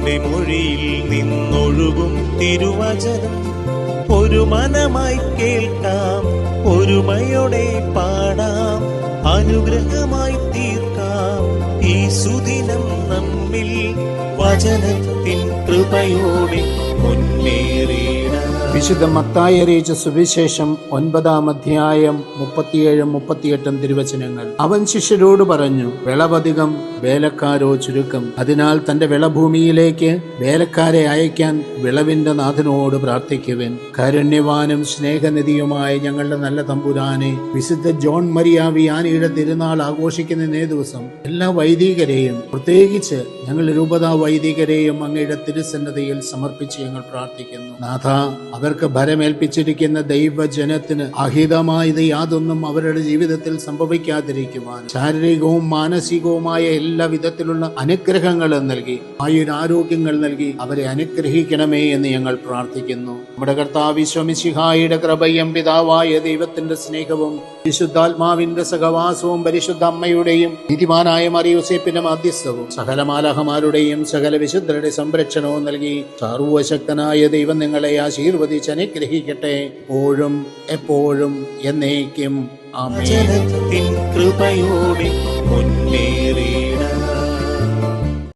നിന്റെ മൊഴിയിൽ നിന്നൊഴുകും തിരുവചനം ഒരു മനമായി കേൾക്കാം, ഒരുമയോടെ പാടാം, അനുഗ്രഹമായി തീർക്കാം ഈ സുദിനം നമ്മിൽ വചനത്തിൻ കൃപയോടെ മുന്നേറിയിടാം. വിശുദ്ധ മത്തായി അറിയിച്ച സുവിശേഷം 9-ാം അധ്യായം 37-38 തിരുവചനങ്ങൾ. അവൻ ശിഷ്യരോട് പറഞ്ഞു, വിളവധികം, വേലക്കാരോ ചുരുക്കം. അതിനാൽ തന്റെ വിളഭൂമിയിലേക്ക് വേലക്കാരെ അയക്കാൻ വിളവിന്റെ നാഥനോട് പ്രാർത്ഥിക്കുവിൻ. കാരുണ്യവാനും സ്നേഹനിധിയുമായ ഞങ്ങളുടെ നല്ല തമ്പുരാനെ, വിശുദ്ധ ജോൺ മരിയ വിയാനിയുടെ തിരുനാൾ ആഘോഷിക്കുന്ന ദിവസം എല്ലാ വൈദികരെയും, പ്രത്യേകിച്ച് ഞങ്ങളുടെ രൂപതാ വൈദികരെയും അങ്ങയുടെ തിരുസന്നതയിൽ സമർപ്പിച്ച് ഞങ്ങൾ പ്രാർത്ഥിക്കുന്നു. നാഥ, അവർക്ക് ഭരമേൽപ്പിച്ചിരിക്കുന്ന ദൈവജനത്തിന് അഹിതമായത് യാതൊന്നും അവരുടെ ജീവിതത്തിൽ സംഭവിക്കാതിരിക്കുവാൻ ശാരീരികവും മാനസികവുമായ എല്ലാ വിധത്തിലുള്ള അനുഗ്രഹങ്ങളും നൽകി, ആയുരാരോഗ്യങ്ങൾ നൽകി അവരെ അനുഗ്രഹിക്കണമേ എന്ന് ഞങ്ങൾ പ്രാർത്ഥിക്കുന്നു. നമ്മുടെ കർത്താവ് ഈശോ മിശിഹായുടെ കൃപയും പിതാവായ ദൈവത്തിന്റെ സ്നേഹവും വിശുദ്ധാത്മാവിന്റെ സഹവാസവും പരിശുദ്ധ അമ്മയുടെയും നീതിമാനായ മറിയൂസേപ്പിന്റെ മധ്യസ്ഥവും സകല മാലാഖമാരുടെയും സകല വിശുദ്ധരുടെ സംരക്ഷണവും നൽകി സർവശക്തനായ ദൈവം നിങ്ങളെ ആശീർവദിച്ച് അനുഗ്രഹിക്കട്ടെ, എപ്പോഴും എപ്പോഴും എന്നേക്കും. ആമേൻ. കൃപയോടെ മുന്നേറി